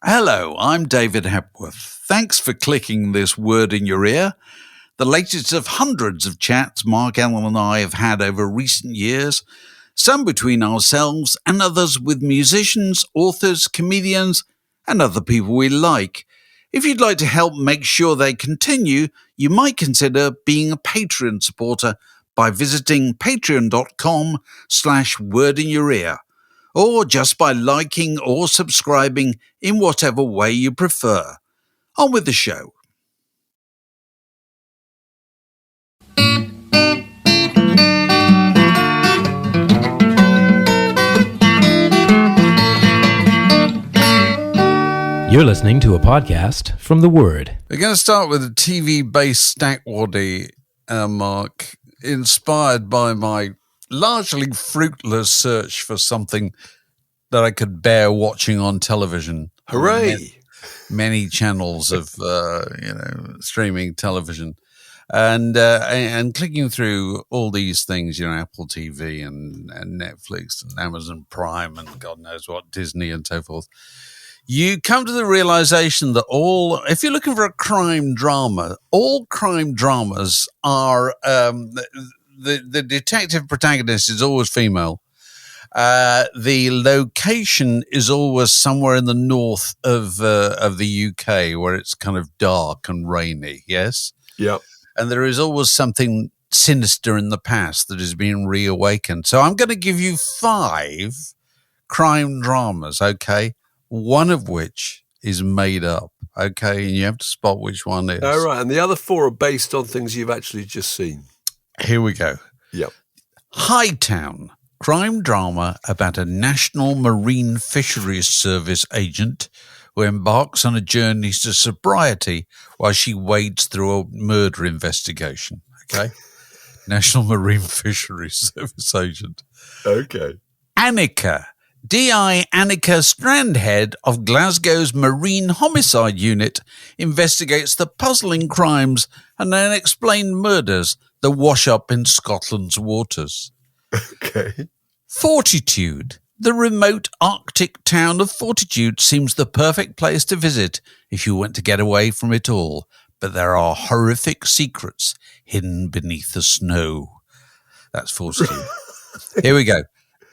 Hello, I'm David Hepworth. Thanks for clicking this word in your ear. The latest of hundreds of chats Mark, Ellen and I have had over recent years, some between ourselves and others with musicians, authors, comedians, and other people we like. If you'd like to help make sure they continue, you might consider being a Patreon supporter by visiting patreon.com/wordinyourear, or just by liking or subscribing in whatever way you prefer. On with the show. You're listening to a podcast from The Word. We're going to start with a TV-based Stackwaddy, Mark, inspired by my largely fruitless search for something that I could bear watching on television. Hooray! Many channels of, streaming television. And clicking through all these things, Apple TV and Netflix and Amazon Prime and God knows what, Disney and so forth. You come to the realization that if you're looking for a crime drama, all crime dramas are, the detective protagonist is always female. The location is always somewhere in the north of the UK where it's kind of dark and rainy. Yes. Yep. And there is always something sinister in the past that is being reawakened. So I'm going to give you 5 crime dramas. Okay. One of which is made up, okay? And you have to spot which one is. Oh, right. And the other 4 are based on things you've actually just seen. Here we go. Yep. Hightown, crime drama about a National Marine Fisheries Service agent who embarks on a journey to sobriety while she wades through a murder investigation, okay? National Marine Fisheries Service agent. Okay. Annika. DI Annika Strandhead of Glasgow's Marine Homicide Unit investigates the puzzling crimes and unexplained murders that wash up in Scotland's waters. Okay. Fortitude. The remote Arctic town of Fortitude seems the perfect place to visit if you want to get away from it all, but there are horrific secrets hidden beneath the snow. That's Fortitude. Here we go.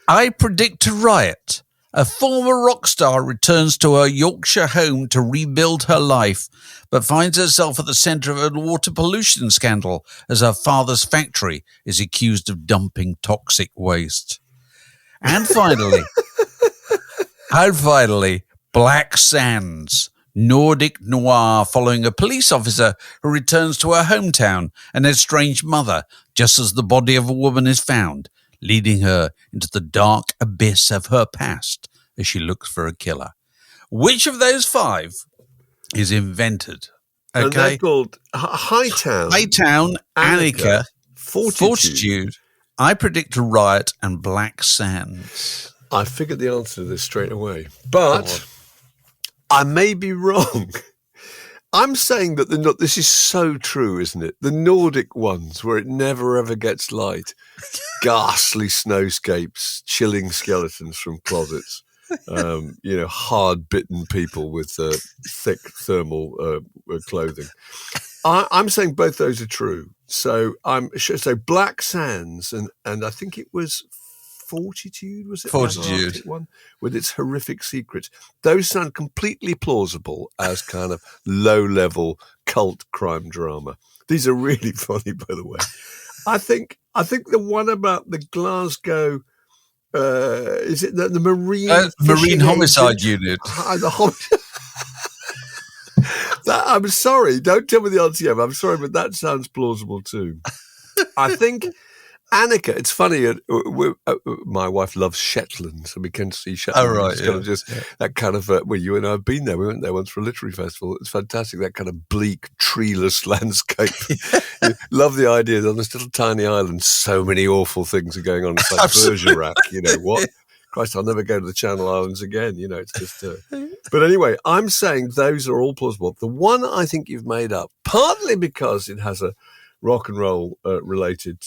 I Predict a Riot. A former rock star returns to her Yorkshire home to rebuild her life, but finds herself at the centre of a water pollution scandal as her father's factory is accused of dumping toxic waste. And finally, Black Sands. Nordic noir following a police officer who returns to her hometown and estranged mother just as the body of a woman is found, leading her into the dark abyss of her past as she looks for a killer. Which of those 5 is invented? Okay. And they're called Hightown, Annika, Fortitude, I Predict a Riot, and Black Sands. I figured the answer to this straight away, but I may be wrong. I'm saying that this is so true, isn't it? The Nordic ones, where it never ever gets light, ghastly snowscapes, chilling skeletons from closets, hard-bitten people with thick thermal clothing. I'm saying both those are true. So Black Sands, and I think it was Fortitude, was it? Fortitude. One with its horrific secrets. Those sound completely plausible as kind of low-level cult crime drama. These are really funny, by the way. I think the one about the Glasgow, is it the Marine Homicide Unit? I'm sorry, don't tell me the answer yet. I'm sorry, but that sounds plausible too. I think Annika, it's funny, my wife loves Shetland, so we can see Shetland. Oh, right, it's kind of just that kind of, you and I have been there. We went there once for a literary festival. It's fantastic, that kind of bleak, treeless landscape. Love the idea that on this little tiny island, so many awful things are going on. It's like Bergerac, what? Christ, I'll never go to the Channel Islands again. It's just... But anyway, I'm saying those are all plausible. The one I think you've made up, partly because it has a rock and roll related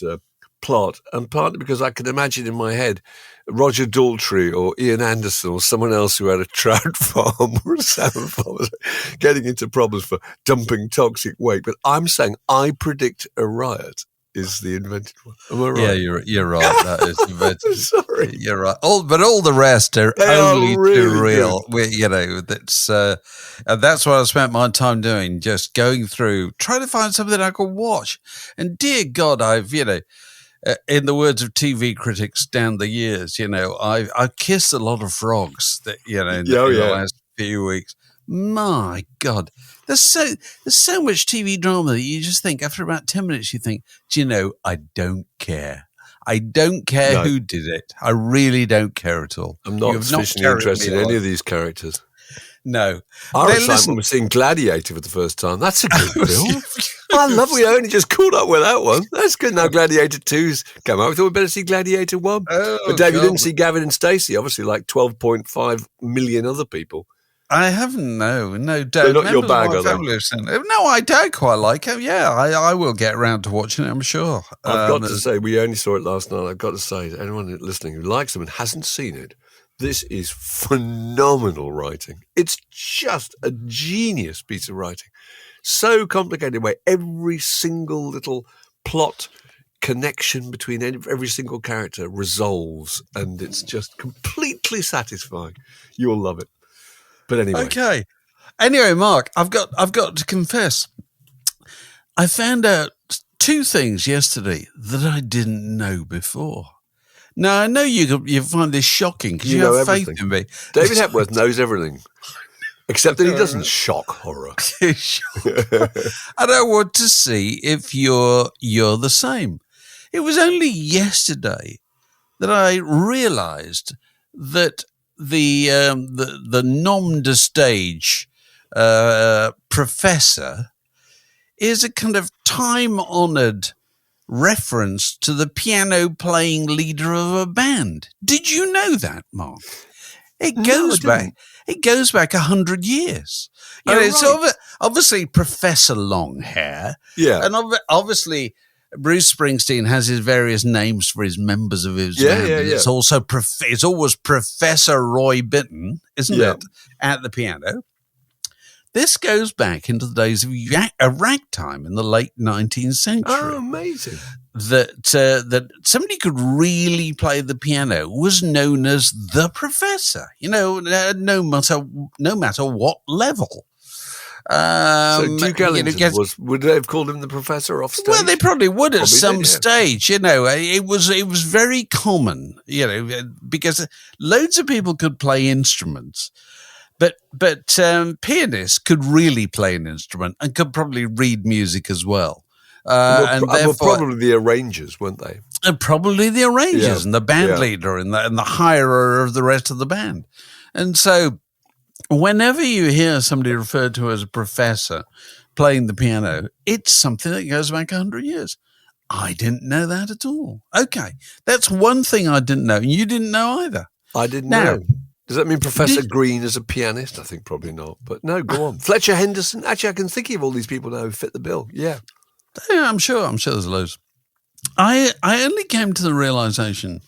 plot, and partly because I can imagine in my head Roger Daltrey or Ian Anderson or someone else who had a trout farm or a salmon farm getting into problems for dumping toxic waste. But I'm saying I predict a riot is the invented one. Am I right? Yeah, you're right. That is invented. Sorry. You're right. But all the rest are only too real. And that's what I spent my time doing, just going through, trying to find something I could watch. And dear God, I've, in the words of TV critics down the years, I've kissed a lot of frogs that, in the last few weeks. My God, there's so much TV drama that you just think after about 10 minutes, you think, I don't care. I don't care who did it. I really don't care at all. I'm not sufficiently interested in any of these characters. No. I was excited when we were seeing Gladiator for the first time. That's a good film. I love we only just caught up with that one. That's good. Now Gladiator 2's come out. We thought we'd better see Gladiator 1. But Dave, you didn't see Gavin and Stacey, obviously, like 12.5 million other people. I haven't, no. They're not your bag, are they? No, I don't quite like it. Yeah, I will get around to watching it, I'm sure. I've got to say, we only saw it last night. I've got to say, to anyone listening who likes them and hasn't seen it, this is phenomenal writing. It's just a genius piece of writing. So complicated where every single little plot connection between every single character resolves, and it's just completely satisfying. You'll love it. But anyway. Okay. Anyway, Mark, I've got to confess, I found out two things yesterday that I didn't know before. Now, I know you find this shocking because you have faith in me. David Hepworth knows everything, except that he doesn't shock horror. I don't want to see if you're the same. It was only yesterday that I realised that the nom de stage professor is a kind of time-honoured reference to the piano-playing leader of a band. Did you know that, Mark? It goes back 100 years. It's obviously Professor Longhair. Yeah. And obviously Bruce Springsteen has his various names for his members of his band. Yeah. It's also it's always Professor Roy Bittan, isn't it, at the piano. This goes back into the days of ragtime in the late 19th century. Oh, amazing! That somebody could really play the piano was known as the professor. No matter what level. So Duke Ellington would they have called him the professor off stage? Well, they probably would at some stage. It was very common. Because loads of people could play instruments. But pianists could really play an instrument and could probably read music as well. And therefore, probably the arrangers, weren't they? And probably the arrangers and the band leader and the hirer of the rest of the band. And so whenever you hear somebody referred to as a professor playing the piano, it's something that goes back 100 years. I didn't know that at all. Okay, that's one thing I didn't know. And you didn't know either. I didn't know. Does that mean Professor Green is a pianist? I think probably not. But no, go on. Fletcher Henderson. Actually, I can think of all these people now who fit the bill. Yeah. I'm sure there's loads. I only came to the realization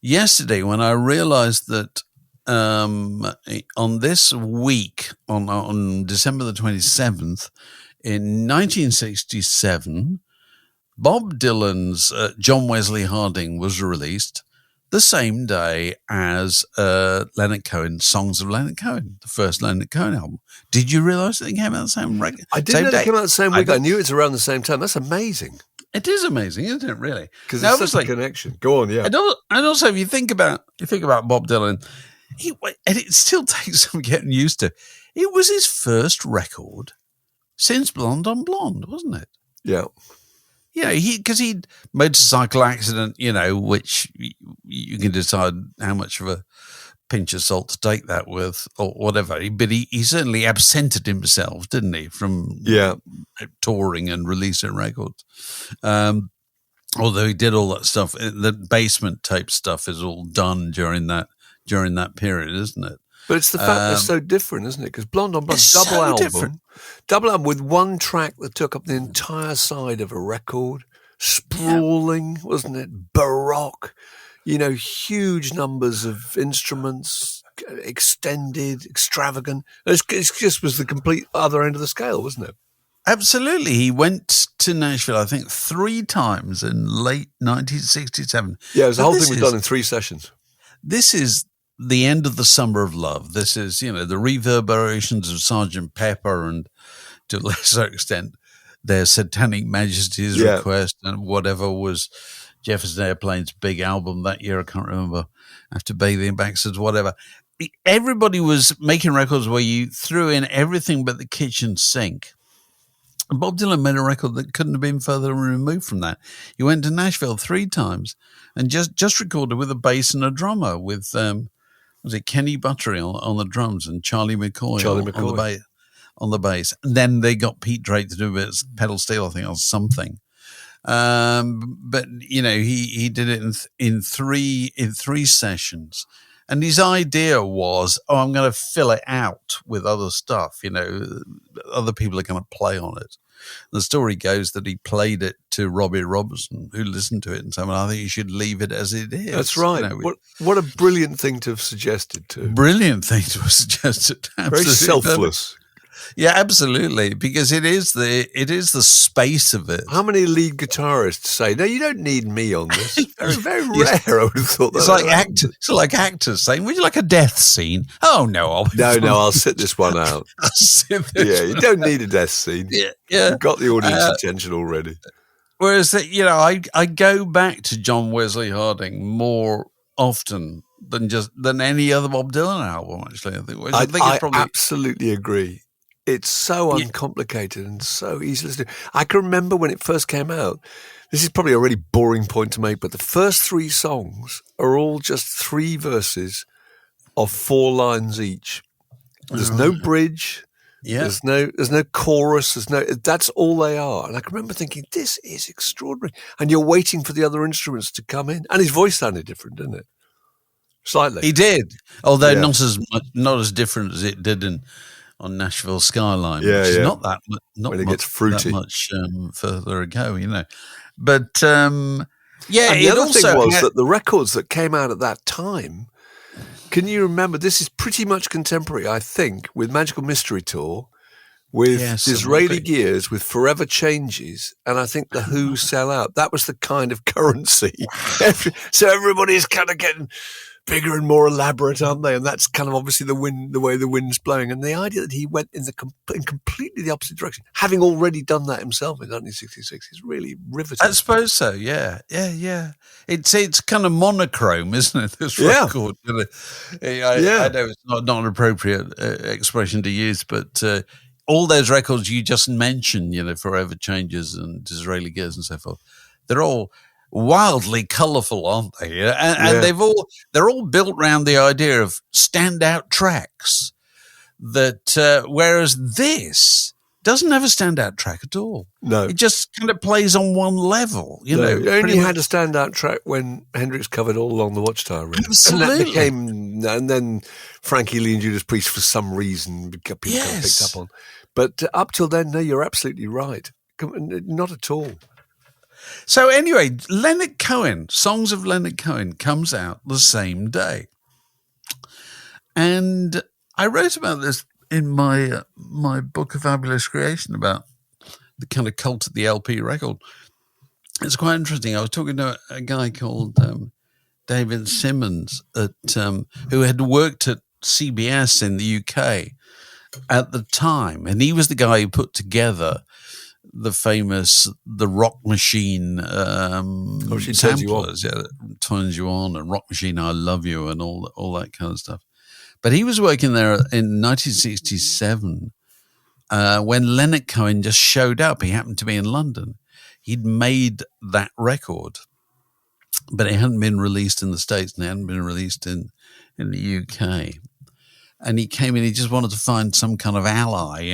yesterday when I realized that on this week, on December the 27th, in 1967, Bob Dylan's John Wesley Harding was released the same day as Leonard Cohen's Songs of Leonard Cohen, the first Leonard Cohen album. Did you realise that they came out the same record? I didn't know they came out the same week. I knew it's around the same time. That's amazing. It is amazing, isn't it, really? Because it's such a connection. Go on, yeah. And also, if you think about Bob Dylan, and it still takes some getting used to, it was his first record since Blonde on Blonde, wasn't it? Yeah. Because he'd motorcycle accident, which you can decide how much of a pinch of salt to take that with or whatever. But he certainly absented himself, didn't he, from touring and releasing records. Although he did all that stuff, the basement tape stuff is all done during that period, isn't it? But it's the fact they're so different, isn't it? Because Blonde on Blonde, double album with one track that took up the entire side of a record, sprawling, wasn't it? Baroque, huge numbers of instruments, extended, extravagant. It just was the complete other end of the scale, wasn't it? Absolutely. He went to Nashville, I think, 3 times in late 1967. Yeah, it was the whole thing was done in 3 sessions. This is the end of the Summer of Love. This is, the reverberations of Sgt. Pepper and, to a lesser extent, their Satanic Majesty's Request and whatever was Jefferson Airplane's big album that year. I can't remember. After Bailey and Baxter's, whatever. Everybody was making records where you threw in everything but the kitchen sink. Bob Dylan made a record that couldn't have been further removed from that. He went to Nashville 3 times and just recorded with a bass and a drummer with, was it Kenny Buttery on the drums and Charlie McCoy on the bass. And then they got Pete Drake to do a bit of pedal steel, I think, or something. But he did it in three sessions. And his idea was, I'm going to fill it out with other stuff. Other people are going to play on it. The story goes that he played it to Robbie Robertson, who listened to it and said, "Well, I think you should leave it as it is." That's right. What a brilliant thing to have suggested to. Brilliant thing to have suggested. Very selfless. Yeah, absolutely, because it is the space of it. How many lead guitarists say, "No, you don't need me on this"? Very, very rare. I would have thought that. It's like actors saying, "Would you like a death scene?" Oh no, I'll sit this one out. You don't need a death scene. Yeah, you've got the audience attention already. Whereas I go back to John Wesley Harding more often than any other Bob Dylan album. Actually, I think it's probably absolutely agree. It's so uncomplicated and so easy to listen to. I can remember when it first came out. This is probably a really boring point to make, but the first 3 songs are all just 3 verses of 4 lines each. There's no bridge. Yeah. There's no chorus. That's all they are. And I can remember thinking, this is extraordinary. And you're waiting for the other instruments to come in. And his voice sounded different, didn't it? Slightly. He did, although not as different as it did on Nashville Skyline, which is not gets fruity. That much further ago, But and the other thing was that the records that came out at that time, can you remember? This is pretty much contemporary, I think, with Magical Mystery Tour, with Disraeli Gears, with Forever Changes, and I think the Who Sell Out. That was the kind of currency. So everybody's kind of getting bigger and more elaborate, aren't they? And that's kind of obviously the way the wind's blowing. And the idea that he went in completely the opposite direction, having already done that himself in 1966, is really riveting. I suppose so. Yeah. It's kind of monochrome, isn't it? This record. I know it's not an appropriate expression to use, but all those records you just mentioned, Forever Changes and Disraeli Gears and so forth, they're all wildly colourful, aren't they? And they're all built around the idea of standout tracks. That whereas this doesn't have a standout track at all. No, it just kind of plays on one level. It only had a standout track when Hendrix covered All Along the Watchtower Ring. Absolutely, and then Frankie Lee and Judas Priest for some reason people kind of picked up on. But up till then, no, you're absolutely right. Not at all. So anyway, Leonard Cohen, Songs of Leonard Cohen, comes out the same day. And I wrote about this in my book, A Fabulous Creation, about the kind of cult of the LP record. It's quite interesting. I was talking to a guy called David Simmons who had worked at CBS in the UK at the time. And he was the guy who put together the famous The Rock Machine samplers, Turns You On and Rock Machine, I Love You and all that kind of stuff. But he was working there in 1967 when Leonard Cohen just showed up. He happened to be in London. He'd made that record, but it hadn't been released in the States and it hadn't been released in the UK. And he came in, he just wanted to find some kind of ally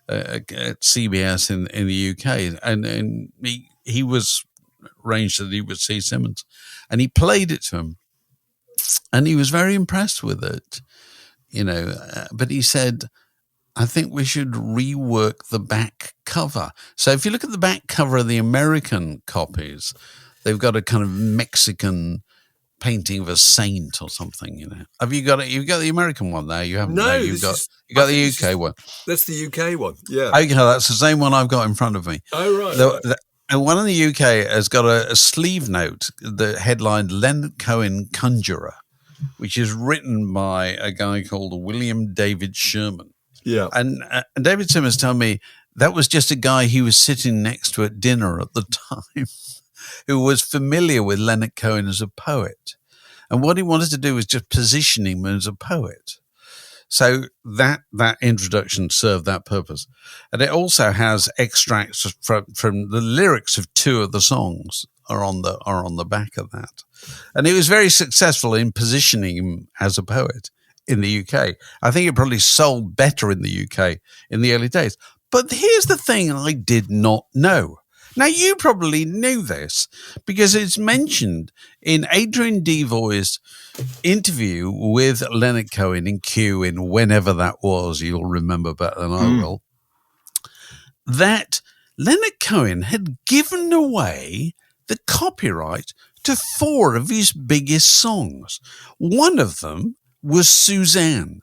at CBS in the UK, and he was arranged that he would see Simmons, and he played it to him, and he was very impressed with it, but he said, I think we should rework the back cover. So if you look at the back cover of the American copies, they've got a kind of Mexican painting of a saint or something, you know. Have you got it? You've got the American one there. You haven't. No, you got the UK one. That's the UK one. Yeah. Okay, that's the same one I've got in front of me. Oh, right. And one in the UK has got a sleeve note, the headline Leonard Cohen Conjurer, which is written by a guy called William David Sherman. Yeah. And David Simmons told me that was just a guy he was sitting next to at dinner at the time who was familiar with Leonard Cohen as a poet. And what he wanted to do was just position him as a poet. So that introduction served that purpose. And it also has extracts from the lyrics of two of the songs are on the back of that. And it was very successful in positioning him as a poet in the UK. I think it probably sold better in the UK in the early days. But here's the thing I did not know. Now, you probably knew this because it's mentioned in Adrian Devoy's interview with Leonard Cohen in Q in whenever that was, you'll remember better than I will, that Leonard Cohen had given away the copyright to 4 of his biggest songs. One of them was Suzanne,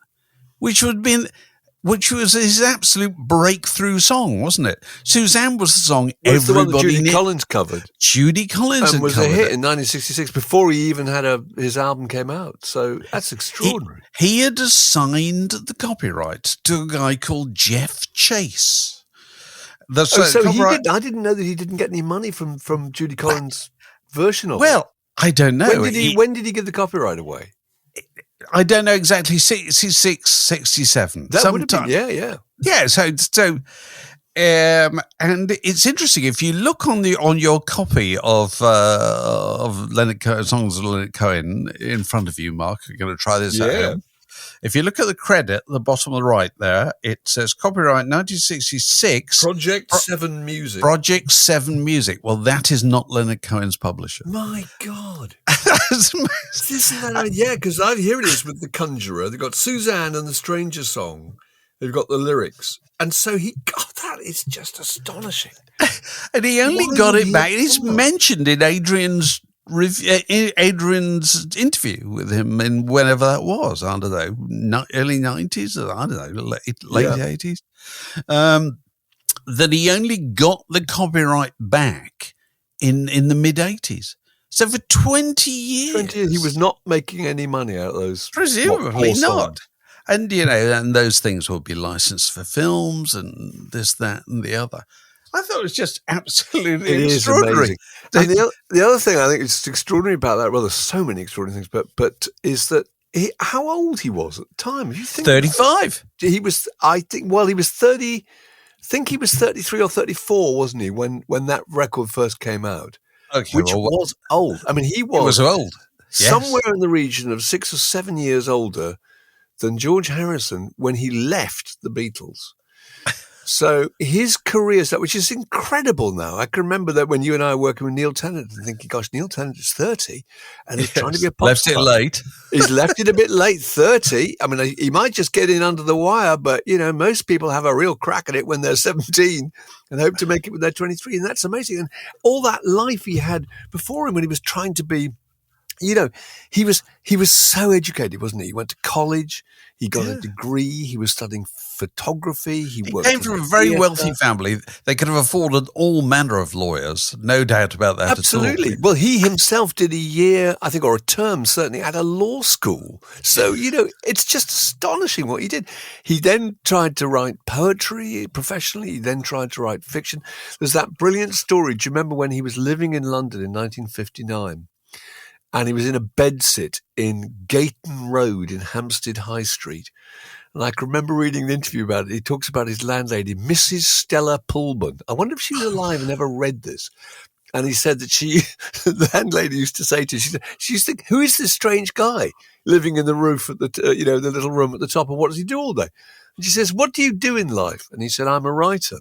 which was his absolute breakthrough song, wasn't it? Suzanne was the song everybody the one that Judy Collins covered. Judy Collins and was a hit it in 1966 before he even had his album came out. So that's extraordinary. He had assigned the copyright to a guy called Jeff Chase. I didn't know that he didn't get any money from Judy Collins' version of it. Well, I don't know. When did he give the copyright away? I don't know exactly. 66, 67. That would have been, yeah. Yeah. And it's interesting if you look on your copy of Leonard Cohen, songs of Leonard Cohen in front of you, Mark. You're going to try this out. If you look at the credit at the bottom of the right there, it says copyright 1966. Project 7 Music. Project 7 Music. Well, that is not Leonard Cohen's publisher. My God. Isn't that yeah, because here it is with The Conjurer. They've got Suzanne and the Stranger Song. They've got the lyrics. And so that is just astonishing. And he only got it back. It's mentioned in Adrian's interview with him in whenever that was, I don't know, early 90s, I don't know, late 80s, that he only got the copyright back in the mid 80s. So for 20 years. He was not making any money out of those. Presumably not. And, and those things will be licensed for films and this, that, and the other. I thought it was just absolutely extraordinary. And the other thing I think is extraordinary about that, well, there's so many extraordinary things, but is that how old he was at the time. If you think 35. He was, he was 30. I think he was 33 or 34, wasn't he, when that record first came out? Okay, which was old. I mean, he was old. Somewhere in the region of 6 or 7 years older than George Harrison when he left the Beatles. So his career, which is incredible now. I can remember that when you and I were working with Neil Tennant and thinking, gosh, Neil Tennant is 30 and he's trying to be a pop star. Left it late. He's left it a bit late, 30. I mean, he might just get in under the wire, but, most people have a real crack at it when they're 17 and hope to make it when they're 23. And that's amazing. And all that life he had before him when he was trying to be, he was so educated, wasn't he? He went to college, he got a degree, he was studying photography. He came from a very wealthy family. They could have afforded all manner of lawyers, no doubt about that. Absolutely. Well, he himself did a year, I think, or a term certainly, at a law school. So, it's just astonishing what he did. He then tried to write poetry professionally. He then tried to write fiction. There's that brilliant story. Do you remember when he was living in London in 1959? And he was in a bedsit in Gayton Road in Hampstead High Street. And I can remember reading an interview about it. He talks about his landlady, Mrs. Stella Pullman. I wonder if she was alive and ever read this. And he said that the landlady used to say to her, she used to think, who is this strange guy living in the roof at the little room at the top, and what does he do all day? And she says, what do you do in life? And he said, I'm a writer.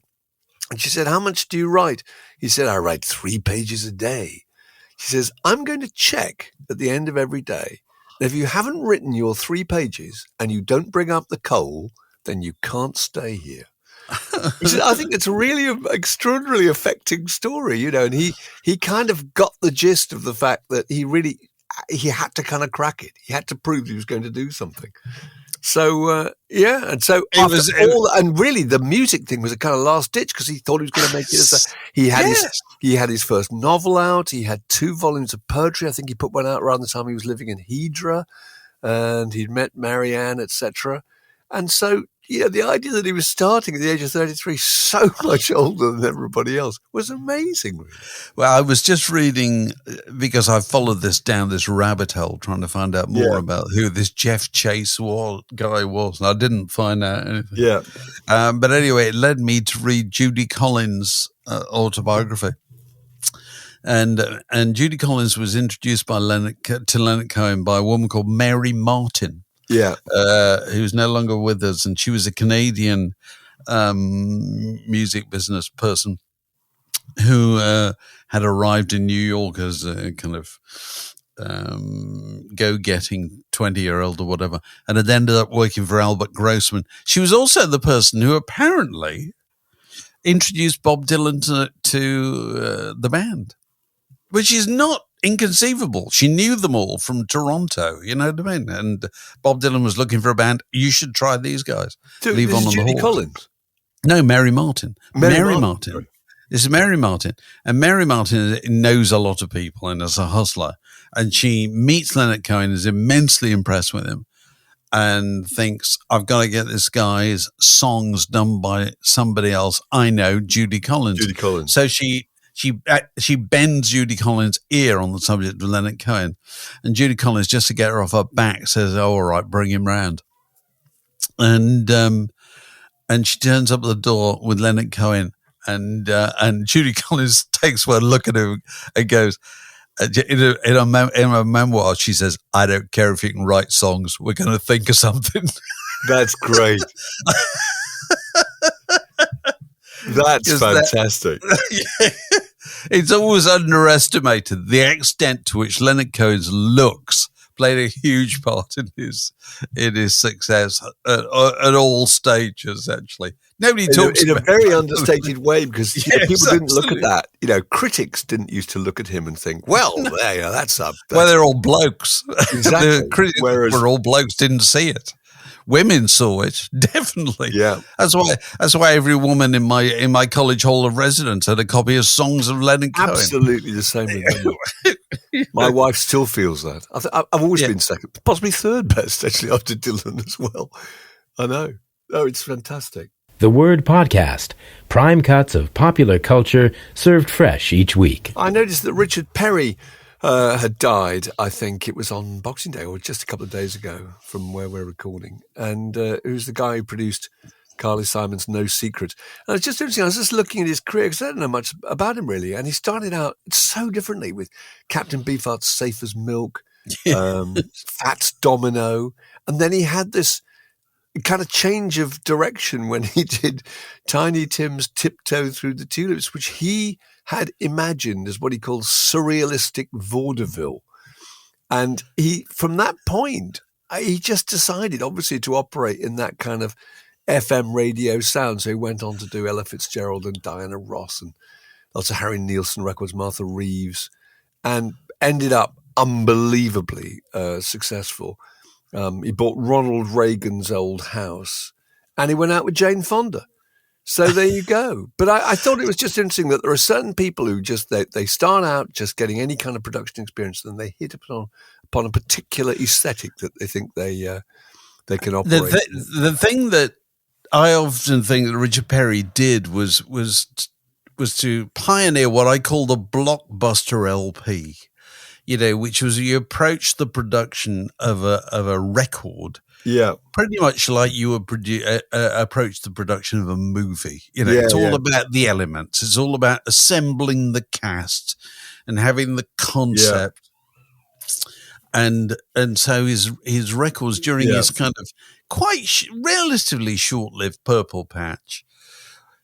And she said, how much do you write? He said, I write 3 pages a day. She says, I'm going to check at the end of every day that if you haven't written your 3 pages and you don't bring up the coal, then you can't stay here. I think it's a really extraordinarily affecting story, and he kind of got the gist of the fact that he had to kind of crack it. He had to prove he was going to do something. So, and so and really the music thing was a kind of last ditch because he thought he was going to make it. He had his first novel out. He had 2 volumes of poetry. I think he put one out around the time he was living in Hydra, and he'd met Marianne, etc. And so, the idea that he was starting at the age of 33, so much older than everybody else, was amazing. Really. Well, I was just reading, because I followed down this rabbit hole, trying to find out more about who this Jeff Chase guy was, and I didn't find out anything. Yeah. But anyway, it led me to read Judy Collins' autobiography. And Judy Collins was introduced to Leonard Cohen by a woman called Mary Martin. Yeah, who's no longer with us, and she was a Canadian music business person who had arrived in New York as a kind of go-getting 20-year-old or whatever, and had ended up working for Albert Grossman. She was also the person who apparently introduced Bob Dylan to the band, which is not inconceivable. She knew them all from Toronto, you know what I mean? And Bob Dylan was looking for a band. You should try these guys. So this is Judy Collins? No, Mary Martin. Mary Martin. This is Mary Martin. And Mary Martin knows a lot of people and is a hustler. And she meets Leonard Cohen, is immensely impressed with him, and thinks, I've got to get this guy's songs done by somebody else I know, Judy Collins. Judy Collins. So she bends Judy Collins' ear on the subject of Leonard Cohen, and Judy Collins, just to get her off her back, says, "Oh, all right, bring him round." And she turns up at the door with Leonard Cohen, and Judy Collins takes one look at him and goes, in a memoir, she says, "I don't care if you can write songs. We're going to think of something." That's great. That's fantastic. It's always underestimated the extent to which Leonard Cohen's looks played a huge part in his success at all stages. Actually, nobody talks in about a very that. understated way, because people didn't look at that. Critics didn't used to look at him and think, "Well, that's up." Well, they're all blokes. Exactly. The critics were all blokes, didn't see it. Women saw it, definitely. Yeah, that's why every woman in my college hall of residence had a copy of songs of Leonard Cohen. Absolutely the same with me. My wife still feels that. I've always been second, possibly third best, actually, after Dylan as well. I know. Oh, it's fantastic. The Word Podcast, prime cuts of popular culture served fresh each week. I noticed that Richard Perry had died. I think it was on Boxing Day or just a couple of days ago from where we're recording. And it was the guy who produced Carly Simon's No Secret. And it's just interesting. I was just looking at his career because I don't know much about him really. And he started out so differently with Captain Beefheart's Safe as Milk, Fats Domino. And then he had this kind of change of direction when he did Tiny Tim's Tiptoe Through the Tulips, which he had imagined as what he called surrealistic vaudeville. And from that point, he just decided, obviously, to operate in that kind of FM radio sound. So he went on to do Ella Fitzgerald and Diana Ross and lots of Harry Nilsson records, Martha Reeves, and ended up unbelievably successful. He bought Ronald Reagan's old house, and he went out with Jane Fonda. So there you go. But I thought it was just interesting that there are certain people who just they start out just getting any kind of production experience, and they hit upon a particular aesthetic that they think they can operate. The thing that I often think that Richard Perry did was to pioneer what I call the Blockbuster LP. Which was you approach the production of a record, pretty much like you would approach the production of a movie. It's all about the elements. It's all about assembling the cast and having the concept. And so his records during his kind of quite relatively short-lived Purple Patch.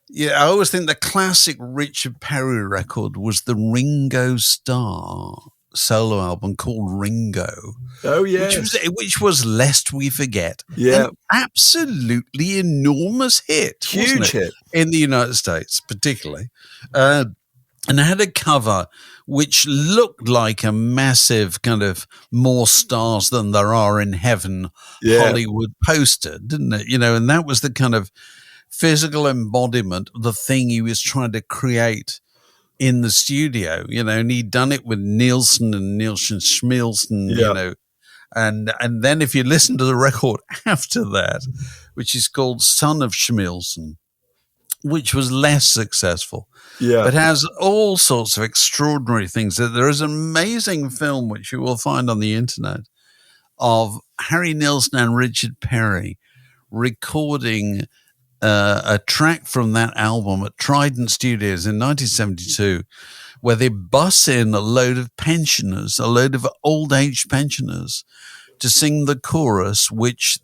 Yeah, I always think the classic Richard Perry record was the Ringo Starr solo album called Ringo. Oh, yes. Which was Lest We Forget. Yeah. An absolutely enormous hit. Huge hit. In the United States, particularly. And it had a cover which looked like a massive kind of more stars than there are in heaven Hollywood poster, didn't it? You know, and that was the kind of physical embodiment of the thing he was trying to create in the studio, you know, and he'd done it with Nielsen and Schmielsen, you know. And then if you listen to the record after that, which is called Son of Schmielsen, which was less successful, but has all sorts of extraordinary things. There is an amazing film, which you will find on the internet, of Harry Nilsson and Richard Perry recording a track from that album at Trident Studios in 1972, where they bus in a load of pensioners, a load of old-age pensioners, to sing the chorus, which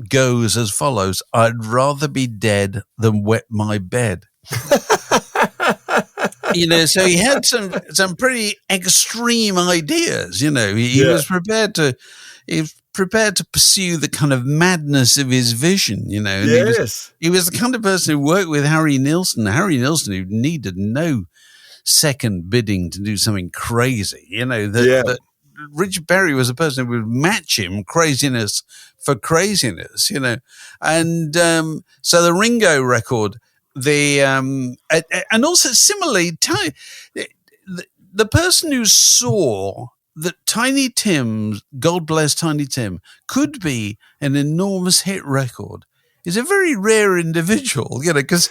goes as follows: "I'd rather be dead than wet my bed." You know, so he had some pretty extreme ideas. You know, he was prepared to pursue the kind of madness of his vision. You know, and he was the kind of person who worked with Harry Nilsson. Harry Nilsson, who needed no second bidding to do something crazy. You know, that Richard Perry was a person who would match him craziness for craziness, you know. And so the Ringo record, and also similarly, the person who saw that Tiny Tim's, God Bless Tiny Tim, could be an enormous hit record is a very rare individual, you know, because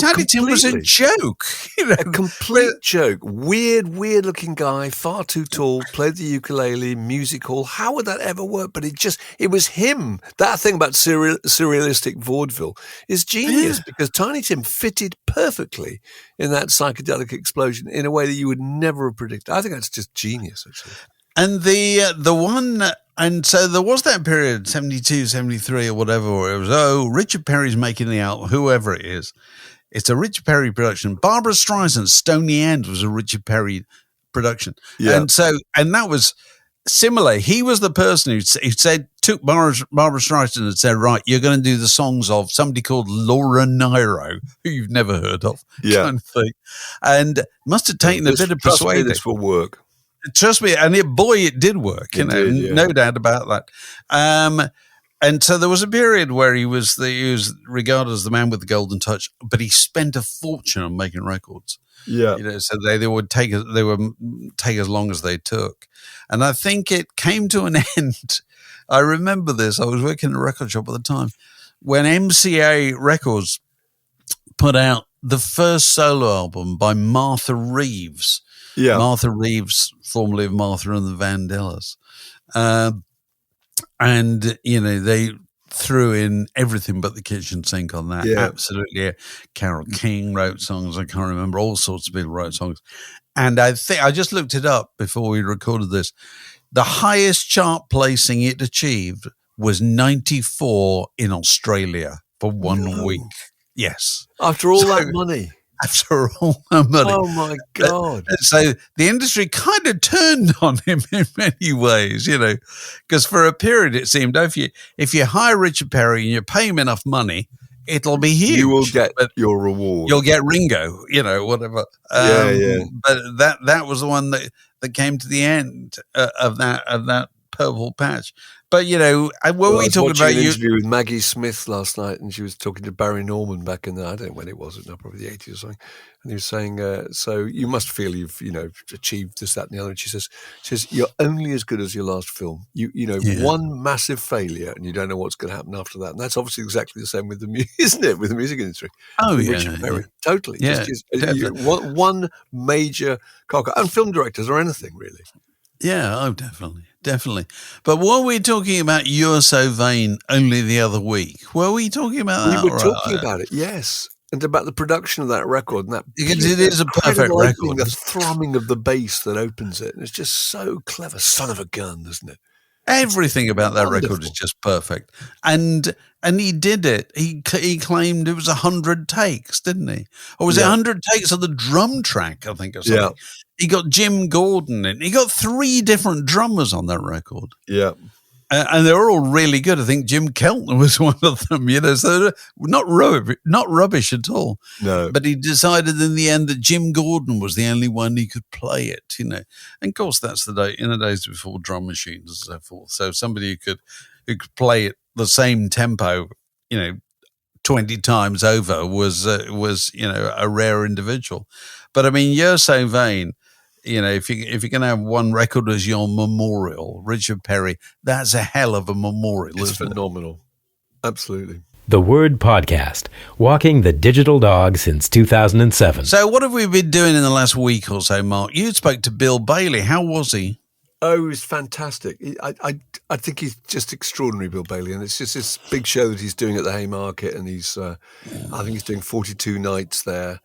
Tiny Tim was a joke. You know? A complete joke. Weird looking guy, far too tall, played the ukulele, music hall. How would that ever work? But it was him. That thing about surrealistic vaudeville is genius because Tiny Tim fitted perfectly in that psychedelic explosion in a way that you would never have predicted. I think that's just genius, actually. And the one, and so there was that period, 72, 73 or whatever, where it was, Richard Perry's making the album, whoever it is. It's a Richard Perry production. Barbra Streisand's Stony End was a Richard Perry production. Yeah. And that was similar. He was the person who took Barbra Streisand and said, right, you're going to do the songs of somebody called Laura Nyro, who you've never heard of, kind of thing. And must have taken a bit of persuading. This will work. Trust me, and it did work, you know, no doubt about that. And so there was a period where he was regarded as the man with the golden touch, but he spent a fortune on making records. Yeah, you know, so they would take as long as they took, and I think it came to an end. I remember this. I was working in a record shop at the time when MCA Records put out the first solo album by Martha Reeves. Yeah, Martha Reeves, formerly of Martha and the Vandellas. And, you know, they threw in everything but the kitchen sink on that. Yeah. Absolutely. Carole King wrote songs. I can't remember. All sorts of people wrote songs. And I think I just looked it up before we recorded this. The highest chart placing it achieved was 94 in Australia for 1 week. Yes. After all that money. After all that money. Oh, my God. So the industry kind of turned on him in many ways, you know, because for a period it seemed if you hire Richard Perry and you pay him enough money, it'll be huge. You will get your reward. You'll get Ringo, you know, whatever. But that was the one that came to the end of that purple patch. But, you know, when we talking about an interview with Maggie Smith last night, and she was talking to Barry Norman back in I don't know when it was, probably the 80s or something. And he was saying, so you must feel you've, you know, achieved this, that, and the other. And she says, you're only as good as your last film. You know, one massive failure, and you don't know what's going to happen after that. And that's obviously exactly the same with the music, isn't it? With the music industry. Oh, yeah. Richard Perry. Totally. Yeah, one major cock, and film directors or anything, really. Yeah, definitely. But were we talking about You're So Vain only the other week? Were we talking about that? We were talking about it, yes. And about the production of that record. And that because it is a perfect record. The thrumming of the bass that opens it. And it's just so clever. Son of a gun, isn't it? Everything about that record Wonderful. is just perfect. And he did it. He claimed it was 100 takes, didn't he? Or was it 100 takes of the drum track, I think, or something? Yeah. He got Jim Gordon in. He got 3 different drummers on that record. Yeah. And they were all really good. I think Jim Keltner was one of them, so not rubbish at all. No. But he decided in the end that Jim Gordon was the only one who could play it, And of course, that's the day in the days before drum machines and so forth. So somebody who could play it the same tempo, 20 times over was a rare individual. But I mean, You're So Vain. If you're going to have one record as your memorial, Richard Perry, that's a hell of a memorial. It's phenomenal. Absolutely. The Word Podcast, walking the digital dog since 2007. So what have we been doing in the last week or so, Mark? You spoke to Bill Bailey. How was he? Oh, he was fantastic. I think he's just extraordinary, Bill Bailey, and it's just this big show that he's doing at the Haymarket, and I think he's doing 42 nights there,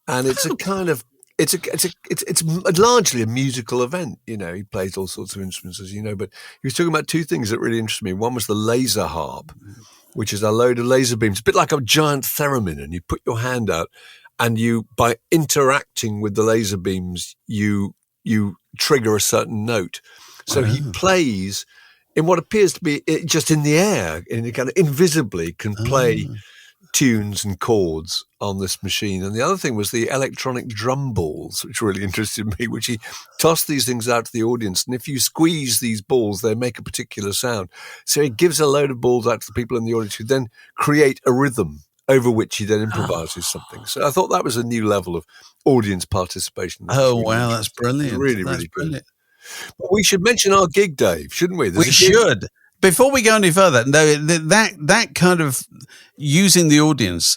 and it's a kind of It's largely a musical event. He plays all sorts of instruments, as you know, but he was talking about 2 things that really interested me. One was the laser harp, which is a load of laser beams, a bit like a giant theremin, and you put your hand out and by interacting with the laser beams, you trigger a certain note. So he plays in what appears to be just in the air, and kind of invisibly can play tunes and chords on this machine. And the other thing was the electronic drum balls, which really interested me, which he tossed these things out to the audience. And if you squeeze these balls, they make a particular sound. So he gives a load of balls out to the people in the audience who then create a rhythm over which he then improvises something. So I thought that was a new level of audience participation. Oh, wow, that's brilliant. Really, that's really brilliant. But we should mention our gig, Dave, shouldn't we? We should. Before we go any further, that kind of using the audience,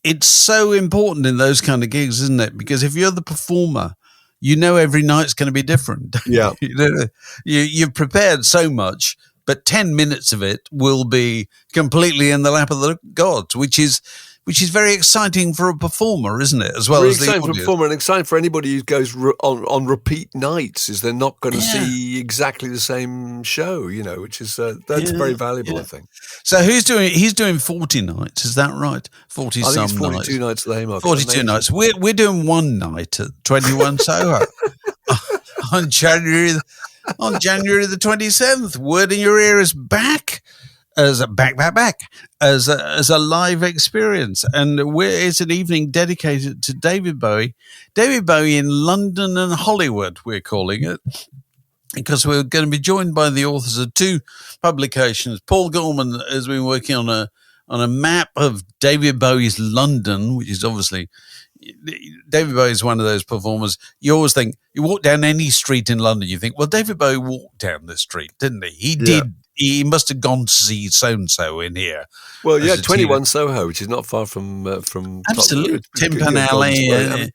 it's so important in those kind of gigs, isn't it? Because if you're the performer, every night's going to be different. Yeah. You've prepared so much, but 10 minutes of it will be completely in the lap of the gods, which is very exciting for a performer, isn't it? As well as the exciting audience. For a performer, and exciting for anybody who goes on repeat nights, is they're not going to see exactly the same show, which is that's very valuable, I think. So he's doing 40 nights, is that right? 40 I think some it's 42 nights at the Haymarket. 42 nights. We're doing one night at 21 Soho on January the 27th. Word in Your Ear is back. As a live experience, and it's an evening dedicated to David Bowie in London and Hollywood, we're calling it, because we're going to be joined by the authors of 2 publications. Paul Gorman has been working on a map of David Bowie's London, which is obviously, David Bowie is one of those performers. You always think, you walk down any street in London, you think, well, David Bowie walked down this street, didn't he? He did. He must have gone to see so-and-so in here. Well, 21 Soho, which is not far from absolutely Timpan Alley.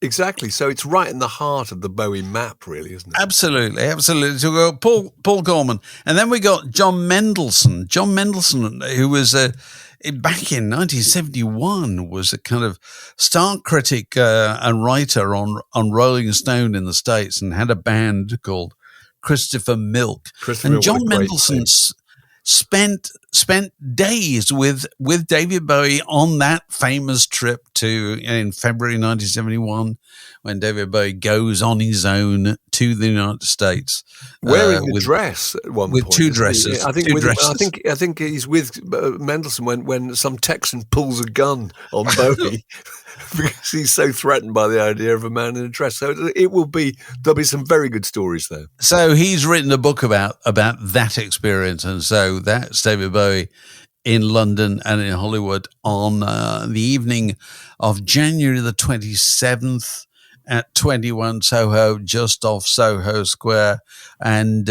Exactly. So it's right in the heart of the Bowie map, really, isn't it? Absolutely. So we got Paul Gorman, and then we got John Mendelsohn. John Mendelsohn, who was back in 1971, was a kind of star critic and writer on Rolling Stone in the States, and had a band called Christopher Milk. And John Mendelsohn spent days with David Bowie on that famous trip in February 1971, when David Bowie goes on his own to the United States, wearing a dress at one point. With 2 dresses. I think he's with Mendelsohn when some Texan pulls a gun on Bowie because he's so threatened by the idea of a man in a dress. So there'll be some very good stories there. So he's written a book about that experience, and so that's David Bowie in London and in Hollywood on the evening of January the 27th at 21 Soho, just off Soho Square, and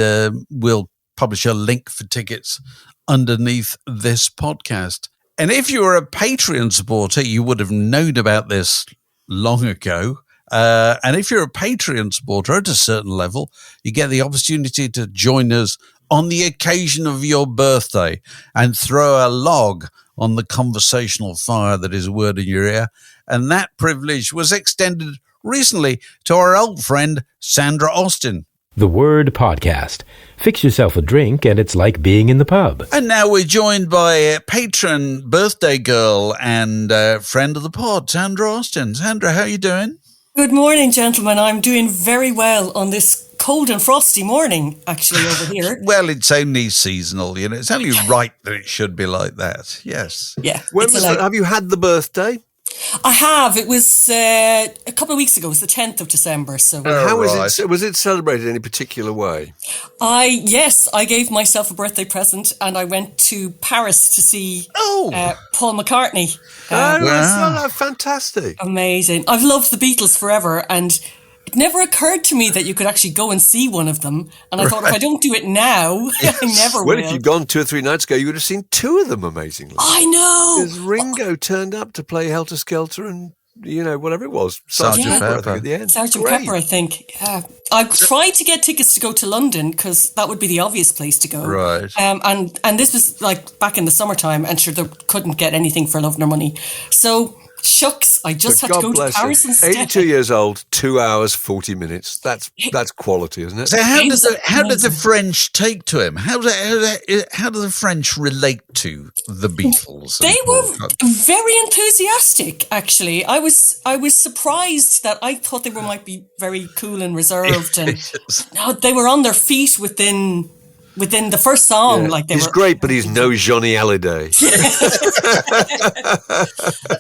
we'll publish a link for tickets underneath this podcast. And if you were a Patreon supporter, you would have known about this long ago. And if you're a Patreon supporter at a certain level, you get the opportunity to join us on the occasion of your birthday and throw a log on the conversational fire that is Word in Your Ear. And that privilege was extended recently to our old friend, Sandra Austin. The Word Podcast. Fix yourself a drink and it's like being in the pub. And now we're joined by patron, birthday girl, and friend of the pod, Sandra Austin. Sandra, how are you doing? Good morning, gentlemen. I'm doing very well on this cold and frosty morning, actually, over here. Well, it's only seasonal, you know. It's only right that it should be like that. Yes. Yeah. Have you had the birthday? I have. It was a couple of weeks ago. It was the 10th of December. So how was it? Was it celebrated in any particular way? I gave myself a birthday present and I went to Paris to see Paul McCartney. Wow. Fantastic. Amazing. I've loved the Beatles forever, and it never occurred to me that you could actually go and see one of them. And I thought, if I don't do it now, I never will. Well, if you'd gone 2 or 3 nights ago, you would have seen 2 of them, amazingly. I know. Because Ringo turned up to play Helter Skelter and, whatever it was. Sergeant Pepper. I think, at the end. Sergeant Pepper, I think. Yeah. I tried to get tickets to go to London because that would be the obvious place to go. Right. And this was like back in the summertime, and sure, they couldn't get anything for love nor money. So, shucks, I just had to go to Paris instead. 82 years old, 2 hours, 40 minutes. That's quality, isn't it? So how did the French take to him? How do the French relate to the Beatles? They were very enthusiastic, actually. I was surprised that I thought they might be very cool and reserved, and no, they were on their feet within the first song. Yeah. Like he's great, but he's no Johnny Hallyday.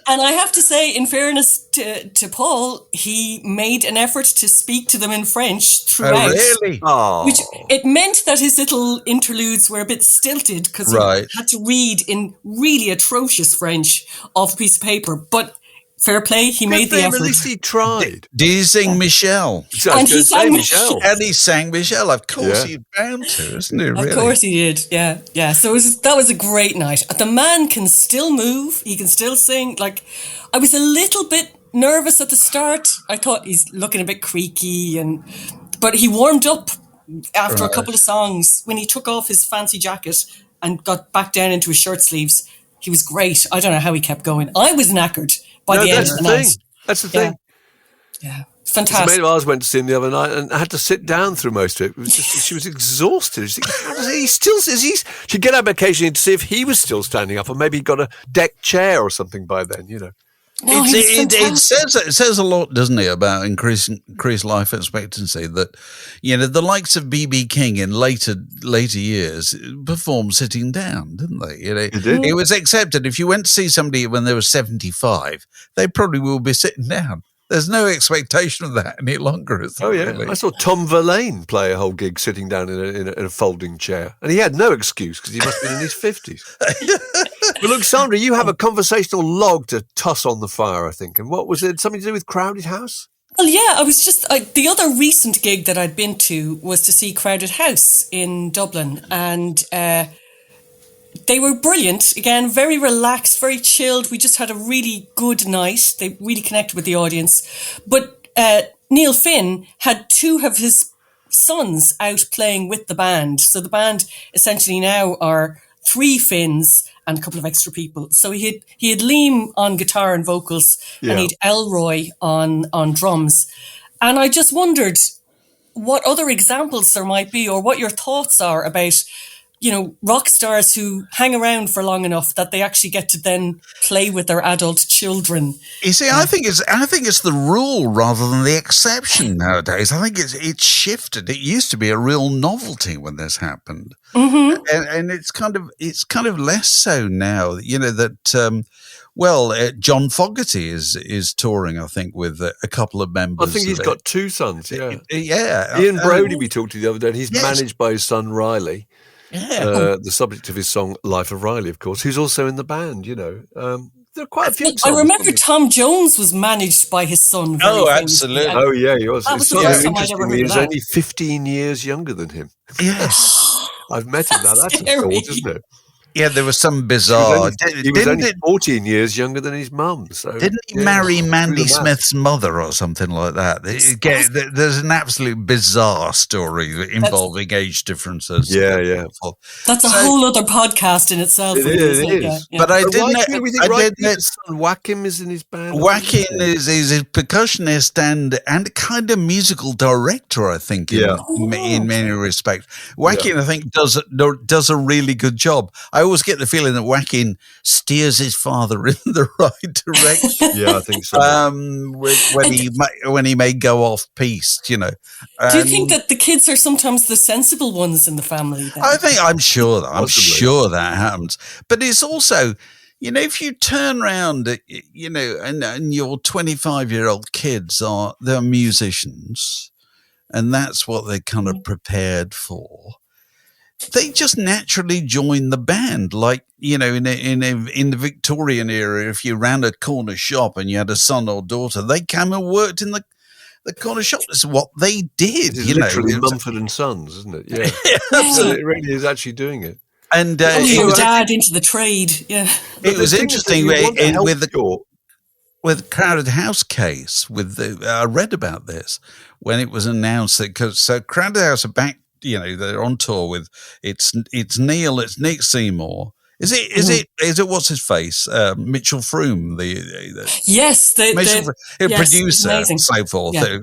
And I have to say, in fairness to Paul, he made an effort to speak to them in French throughout. Oh, really? Oh. Which it meant that his little interludes were a bit stilted because he had to read in really atrocious French off a piece of paper. But fair play, he made the effort. At least he tried. Did he sing Michelle? And he sang Michelle. And he sang Michelle. Of course he's bound to, isn't he? Really? Of course he did. Yeah. So that was a great night. The man can still move. He can still sing. Like, I was a little bit nervous at the start. I thought he's looking a bit creaky, but he warmed up after a couple of songs. When he took off his fancy jacket and got back down into his shirt sleeves, he was great. I don't know how he kept going. I was knackered by the end of the night. That's the thing. Yeah. Fantastic. A mate of ours went to see him the other night and had to sit down through most of it. It was just, she was exhausted. She'd get up occasionally to see if he was still standing up, or maybe he'd got a deck chair or something by then, No, it says a lot, doesn't it, about increased life expectancy, that the likes of B.B. King in later years performed sitting down, didn't they? It was accepted. If you went to see somebody when they were 75, they probably will be sitting down. There's no expectation of that any longer, is there? Oh, yeah. Really? I saw Tom Verlaine play a whole gig sitting down in a folding chair. And he had no excuse because he must have been in his 50s. But look, Sandra, you have a conversational log to toss on the fire, I think. And what was it? Something to do with Crowded House? Well, yeah, I was just... the other recent gig that I'd been to was to see Crowded House in Dublin. And they were brilliant. Again, very relaxed, very chilled. We just had a really good night. They really connected with the audience. But Neil Finn had 2 of his sons out playing with the band. So the band essentially now are 3 Finns and a couple of extra people. So he had Liam on guitar and vocals, and he'd Elroy on drums. And I just wondered what other examples there might be, or what your thoughts are about, rock stars who hang around for long enough that they actually get to then play with their adult children. You see, I think it's the rule rather than the exception nowadays. I think it's shifted. It used to be a real novelty when this happened, and it's kind of less so now. John Fogerty is touring, I think, with a couple of members. I think he's got 2 sons. Yeah. Ian Broudie we talked to the other day. And he's managed by his son Riley. Yeah. The subject of his song "Life of Riley," of course, who's also in the band. There are quite a few. I remember Tom Jones was managed by his son. Absolutely. Oh, yeah, he was. That was the first time I'd ever heard of He's that. only 15 years younger than him. Yes. I've met him now. That's a thought, isn't it? Yeah, there was some bizarre. He was only 14 years younger than his mum. So didn't he marry Mandy Smith's mother or something like that? There's an absolute bizarre story involving age differences. Yeah. That's a whole other podcast in itself. It is. Yeah. But I didn't. Whackin is in his band. Whackin is a percussionist and kind of musical director, I think, in many respects. Whackin, I think, does a really good job. I always get the feeling that Whackin steers his father in the right direction. Yeah, I think so. When he may go off piste, Do you think that the kids are sometimes the sensible ones in the family? Then? I'm sure that happens. But it's also, if you turn around, and your 25-year-old kids they're musicians, and that's what they're kind of prepared for. They just naturally join the band, like in the Victorian era. If you ran a corner shop and you had a son or daughter, they came and worked in the corner shop. That's what they did. It's literally Mumford and Sons, isn't it? Yeah, it really is actually doing it. And your dad into the trade. Yeah, it was interesting with Crowded House case. I read about this when it was announced that Crowded House are back. They're on tour with it's Neil, it's Nick Seymour. Is it what's his face? Mitchell Froome, the producer, and so forth. Yeah.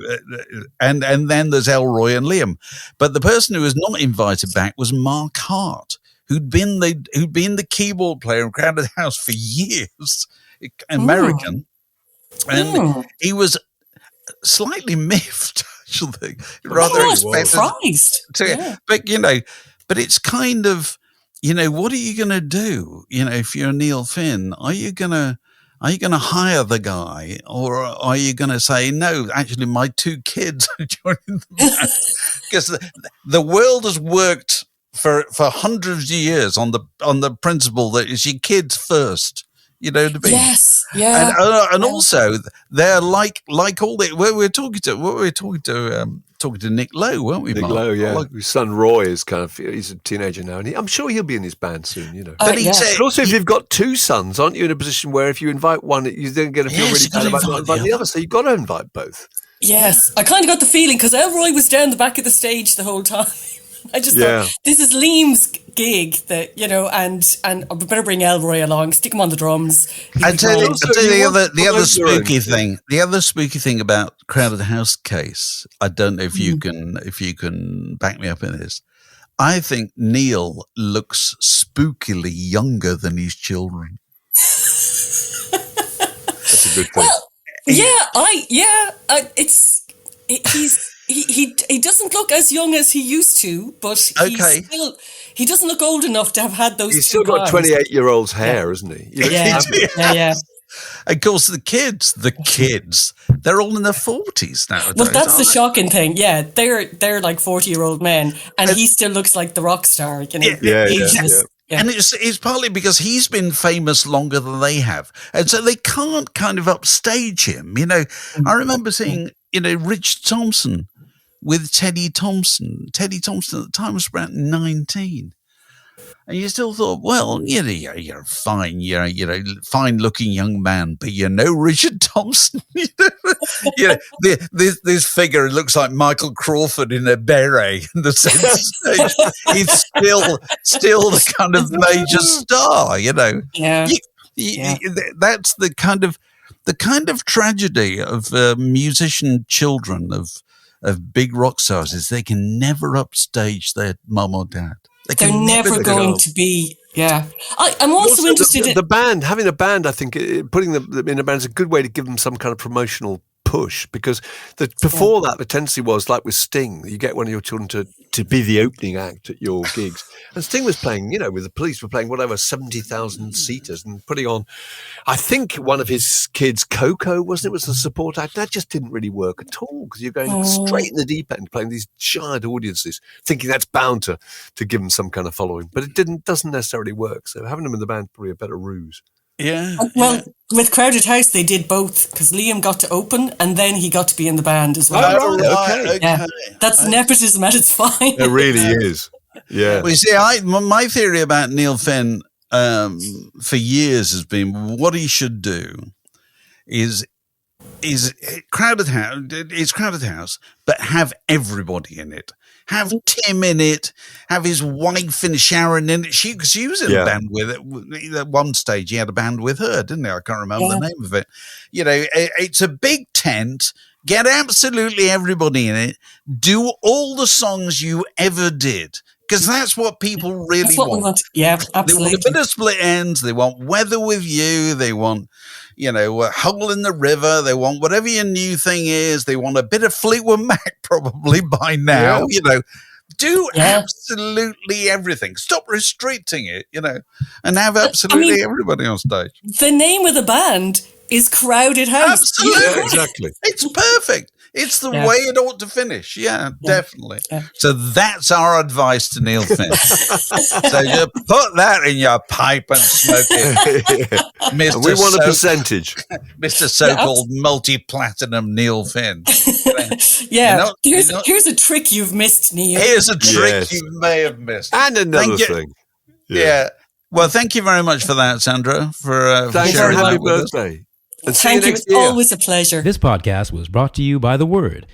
And then there's Elroy and Liam. But the person who was not invited back was Mark Hart, who'd been the keyboard player in Crowded House for years, American, and he was slightly miffed. Actually, rather surprised. But it's kind of, what are you going to do? If you're Neil Finn, are you going to hire the guy, or are you going to say, no, actually my two kids are joining the band? Because the world has worked for hundreds of years on the principle that it's your kids first. You know what I mean? Yes, yeah. And also they're like all the we were talking to Nick Lowe, weren't we? Nick Mark? Lowe, yeah. His son Roy is he's a teenager now, and I'm sure he'll be in his band soon. But he said, but also, if you've got two sons, aren't you in a position where if you invite one, you then get to feel really bad about not inviting the other? So you've got to invite both. Yes, I kind of got the feeling because Elroy was down the back of the stage the whole time. I just thought, this is Liam's gig, that and I better bring Elroy along, stick him on the drums. I'll tell you the other spooky thing. The other spooky thing about Crowded House case, I don't know if you can back me up in this. I think Neil looks spookily younger than his children. That's a good thing. Well, He doesn't look as young as he used to, but he doesn't look old enough to have had those. He's still got 28-year-old's hair, isn't he? Yeah. Of course, the kids, they're all in their 40s nowadays. Well, that's the shocking thing. Yeah, they're like 40-year-old men, and he still looks like the rock star. Yeah. And it's partly because he's been famous longer than they have, and so they can't kind of upstage him. I remember seeing Rich Thompson with Teddy Thompson. Teddy Thompson at the time was about 19. And you still thought, well, you're fine, fine-looking young man, but Richard Thompson. This figure looks like Michael Crawford in a beret in the center stage. He's still the kind of major star, That's the kind of tragedy of musician children of big rock stars is they can never upstage their mum or dad. They're never going to be. Yeah, I'm also interested in the band. Having a band, I think, putting them in a band is a good way to give them some kind of promotional push, because before that the tendency was, like with Sting, you get one of your children to be the opening act at your gigs, and Sting was playing, with the Police were playing whatever 70,000 seaters and putting on, I think one of his kids, Coco, was the support act. That just didn't really work at all, because you're going straight in the deep end, playing these giant audiences, thinking that's bound to give them some kind of following, but it doesn't necessarily work. So having them in the band probably a better ruse. Yeah. Well, with Crowded House, they did both, because Liam got to open and then he got to be in the band as well. Oh, right. Okay. Yeah. That's nepotism at its finest. It really is. Yeah. Well, you see, my theory about Neil Finn for years has been what he should do is crowded house, but have everybody in it. Have Tim in it. Have his wife and Sharon in it. She was in a band with it. At one stage, he had a band with her, didn't he? I can't remember the name of it. You know, it's a big tent. Get absolutely everybody in it. Do all the songs you ever did. Because that's what people really want. Yeah, absolutely. They want a bit of Split Ends. They want Weather With You. They want, you know, Hole in the River. They want whatever your new thing is. They want a bit of Fleetwood Mac probably by now. You know, do absolutely everything. Stop restricting it, you know, and have absolutely everybody on stage. The name of the band is Crowded House. Absolutely. Yeah, exactly. It's perfect. It's the way it ought to finish. Yeah, definitely. Yeah. So that's our advice to Neil Finn. So you put that in your pipe and smoke it. Mr. We want a percentage. Mr. So-called multi-platinum Neil Finn. Here's a trick you've missed, Neil. Here's a trick you may have missed. And another thing. Yeah. Well, thank you very much for that, Sandra, for sharing that happy with us. birthday. And thank you. It's always a pleasure. This podcast was brought to you by The Word.